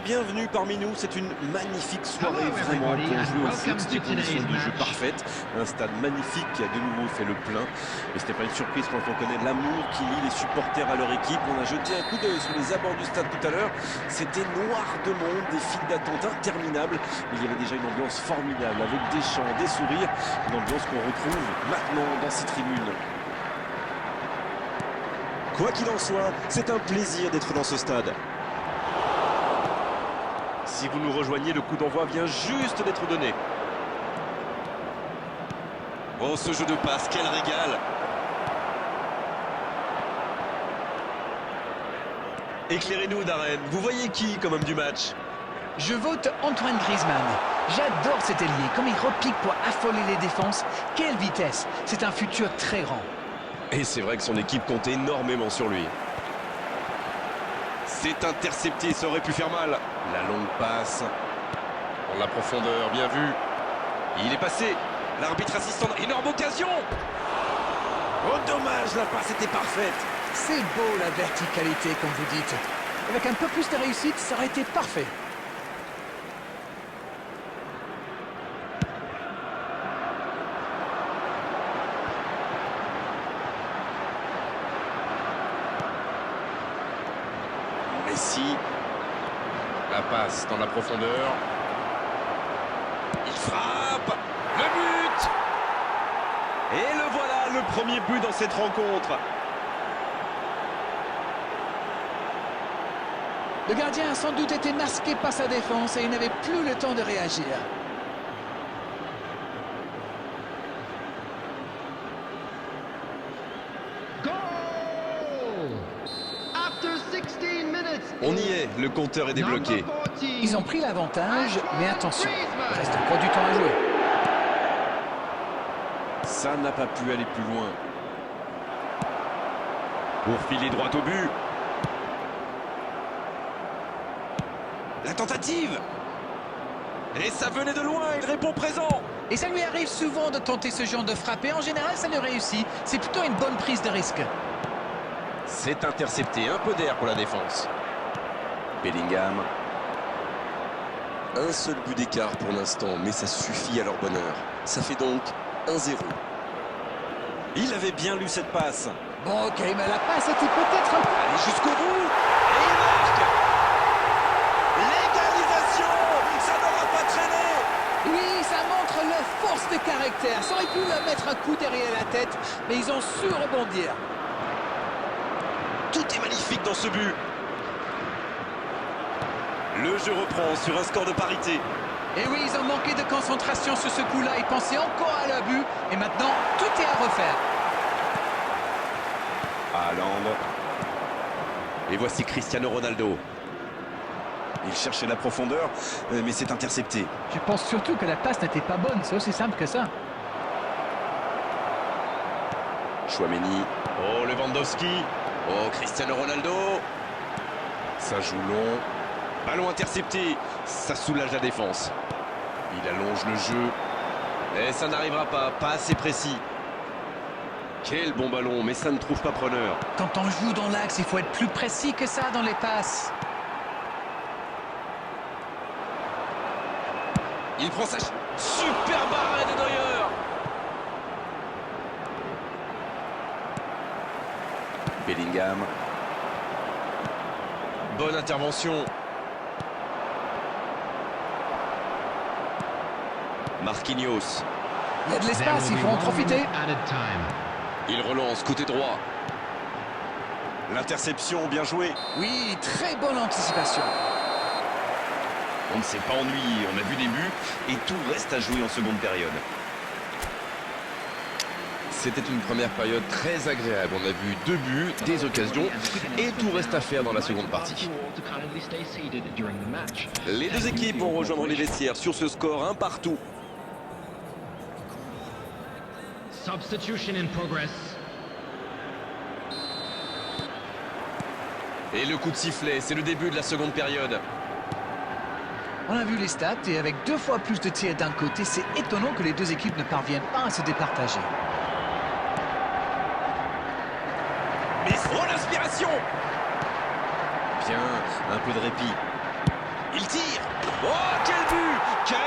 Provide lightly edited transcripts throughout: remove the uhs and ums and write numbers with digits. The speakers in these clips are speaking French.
bienvenue parmi nous. C'est une magnifique soirée vraiment pour jouer au foot, des conditions de jeu parfaites. Un stade magnifique qui a de nouveau fait le plein. Mais ce n'est pas une surprise quand on connaît l'amour qui lie les supporters à leur équipe. On a jeté un coup d'œil sur les abords du stade tout à l'heure. C'était noir de monde, des files d'attente interminables. Il y avait déjà une ambiance formidable avec des chants, des sourires. Une ambiance qu'on retrouve maintenant dans ces tribunes. Quoi qu'il en soit, c'est un plaisir d'être dans ce stade. Si vous nous rejoignez, le coup d'envoi vient juste d'être donné. Oh, ce jeu de passe, quel régal! Éclairez-nous, Darren. Vous voyez qui comme homme du match? Je vote Antoine Griezmann. J'adore cet ailier, comme il repique pour affoler les défenses. Quelle vitesse! C'est un futur très grand. Et c'est vrai que son équipe compte énormément sur lui. C'est intercepté, ça aurait pu faire mal. La longue passe. Dans la profondeur, bien vu. Il est passé. L'arbitre assistant, énorme occasion. Oh dommage, la passe était parfaite. C'est beau la verticalité, comme vous dites. Avec un peu plus de réussite, ça aurait été parfait. Messi. La passe dans la profondeur. Il frappe. Le but. Et le voilà, le premier but dans cette rencontre. Le gardien a sans doute été masqué par sa défense et il n'avait plus le temps de réagir. On y est, le compteur est débloqué. Ils ont pris l'avantage, mais attention, il reste encore du temps à jouer. Ça n'a pas pu aller plus loin. Pour filer droit au but. La tentative. Et ça venait de loin, il répond présent. Et ça lui arrive souvent de tenter ce genre de frappe et en général ça le réussit. C'est plutôt une bonne prise de risque. C'est intercepté, un peu d'air pour la défense. Bellingham. Un seul but d'écart pour l'instant, mais ça suffit à leur bonheur. Ça fait donc 1-0. Il avait bien lu cette passe. Bon, ok, mais la passe était peut-être un peu... Allez jusqu'au bout. Et il marque. L'égalisation. Ça n'aura pas traîné. Oui, ça montre leur force de caractère. Ça aurait pu leur mettre un coup derrière la tête, mais ils ont su rebondir. Tout est magnifique dans ce but. Le jeu reprend sur un score de parité. Et oui, ils ont manqué de concentration sur ce coup-là. Ils pensaient encore à leur but. Et maintenant, tout est à refaire. Haaland. Et voici Cristiano Ronaldo. Il cherchait la profondeur, mais c'est intercepté. Je pense surtout que la passe n'était pas bonne. C'est aussi simple que ça. Chouameni. Oh, Lewandowski. Oh, Cristiano Ronaldo. Ça joue long. Ballon intercepté. Ça soulage la défense. Il allonge le jeu. Et ça n'arrivera pas. Pas assez précis. Quel bon ballon, mais ça ne trouve pas preneur. Quand on joue dans l'axe, il faut être plus précis que ça dans les passes. Il prend sa... Super barre de Neuer. Bellingham. Bonne intervention. Marquinhos. Il y a de l'espace, il faut en profiter. Il relance côté droit. L'interception, bien joué. Oui, très bonne anticipation. On ne s'est pas ennuyé, on a vu des buts et tout reste à jouer en seconde période. C'était une première période très agréable. On a vu 2 buts, des occasions et tout reste à faire dans la seconde partie. Les deux équipes vont rejoindre les vestiaires sur ce score 1 partout. Substitution in progress. Et le coup de sifflet, c'est le début de la seconde période. On a vu les stats et avec 2 fois plus de tirs d'un côté, c'est étonnant que les deux équipes ne parviennent pas à se départager. Mais oh, l'inspiration! Bien, un peu de répit. Oh, quel but! Quel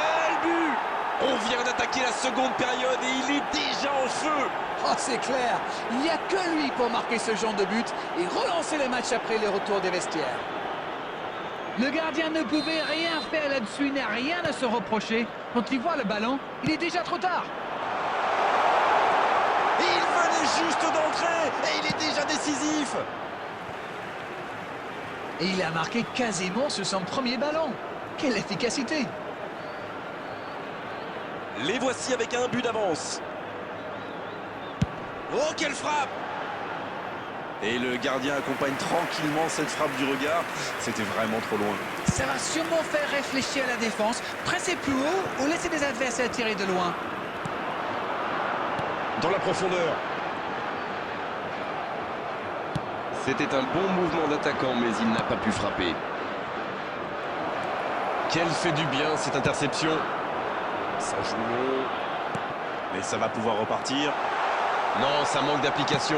but! On vient d'attaquer la seconde période et il est déjà en feu! Oh, c'est clair, il n'y a que lui pour marquer ce genre de but et relancer le match après le retour des vestiaires. Le gardien ne pouvait rien faire là-dessus, il n'a rien à se reprocher. Quand il voit le ballon, il est déjà trop tard. Il venait juste d'entrer et il est déjà décisif! Et il a marqué quasiment sur son premier ballon. Quelle efficacité! Les voici avec un but d'avance. Oh, quelle frappe! Et le gardien accompagne tranquillement cette frappe du regard. C'était vraiment trop loin. Ça va sûrement faire réfléchir la défense. Presser plus haut ou laisser des adversaires tirer de loin. Dans la profondeur. C'était un bon mouvement d'attaquant, mais il n'a pas pu frapper. Quelle fait du bien cette interception. Ça joue long. Mais ça va pouvoir repartir. Non, ça manque d'application.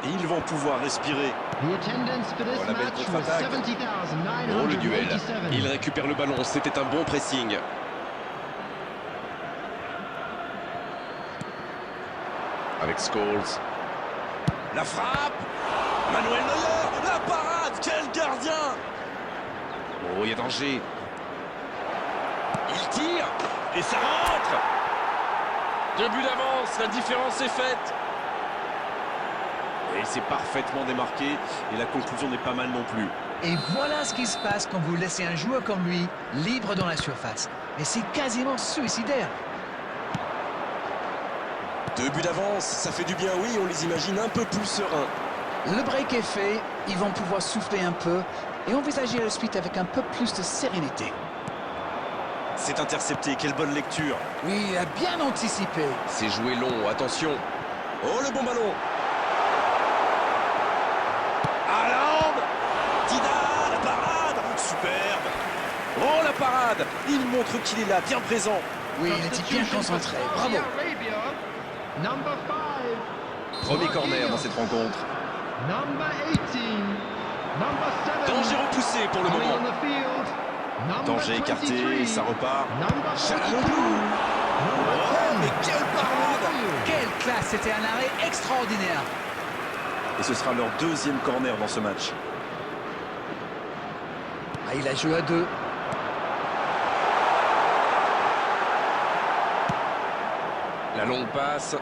Et ils vont pouvoir respirer. The attendance for this Oh, la belle match was contre-attaque. 70,987. Oh, le duel. Il récupère le ballon. C'était un bon pressing. Avec Scholes. La frappe. Manuel Neuer. La parade. Quel gardien. Oh, il y a danger. Il tire. Et ça rentre. 2 buts d'avance. La différence est faite. Et c'est parfaitement démarqué. Et la conclusion n'est pas mal non plus. Et voilà ce qui se passe quand vous laissez un joueur comme lui libre dans la surface. Et c'est quasiment suicidaire. 2 buts d'avance, ça fait du bien, oui, on les imagine un peu plus sereins. Le break est fait, ils vont pouvoir souffler un peu et envisager la suite avec un peu plus de sérénité. C'est intercepté, quelle bonne lecture. Oui, il a bien anticipé. C'est joué long, attention. Oh, le bon ballon. Haaland. Dida, la parade. Superbe. Oh, la parade. Il montre qu'il est là, bien présent. Oui, il était bien concentré. Bravo. Number 5. Premier corner dans cette rencontre. Number 18. Number 7. Danger repoussé pour le Coming moment. on the field. Number Danger écarté, 23. ça repart. Number Chalanoglu. 42. Oh, mais quelle parade. Quelle classe, c'était un arrêt extraordinaire. Et ce sera leur deuxième corner dans ce match. Ah, il a joué à 2. La longue passe.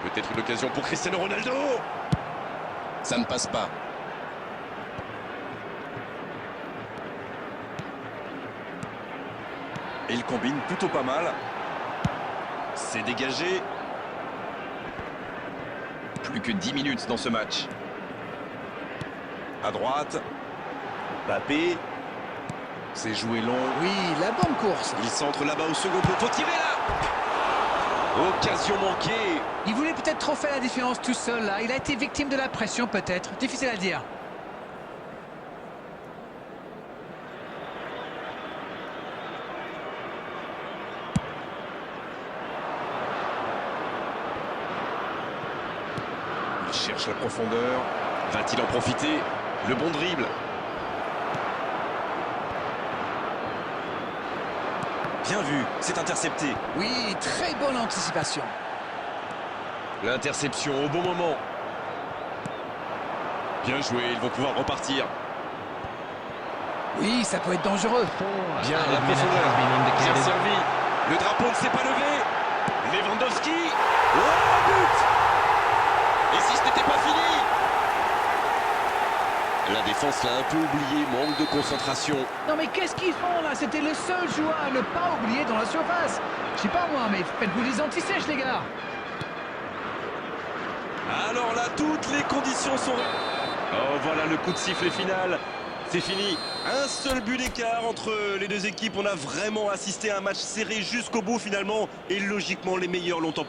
Peut-être une occasion pour Cristiano Ronaldo. Ça ne passe pas. Et il combine plutôt pas mal. C'est dégagé. Plus que 10 minutes dans ce match. À droite. Mbappé. C'est joué long. Oui, la bonne course. Il centre là-bas au second poteau. Tiré là. Occasion manquée. Il voulait peut-être trop faire la différence tout seul là. Il a été victime de la pression peut-être. Difficile à dire. Il cherche la profondeur. Va-t-il en profiter? Le bon dribble. Bien vu, c'est intercepté. Oui, très bonne anticipation. L'interception au bon moment. Bien joué, ils vont pouvoir repartir. Oui, ça peut être dangereux. Bien la profondeur. Bien servi. Le drapeau ne s'est pas levé. Lewandowski. Oh, but! Et si ce n'était pas fini? La défense l'a un peu oublié, manque de concentration. Non mais qu'est-ce qu'ils font là? C'était le seul joueur à ne pas oublier dans la surface. Je sais pas moi, mais faites-vous des anti-sèches les gars. Alors là, toutes les conditions sont... Oh, voilà le coup de sifflet final. C'est fini. Un seul but d'écart entre les deux équipes. On a vraiment assisté à un match serré jusqu'au bout finalement. Et logiquement, les meilleurs l'ont emporté.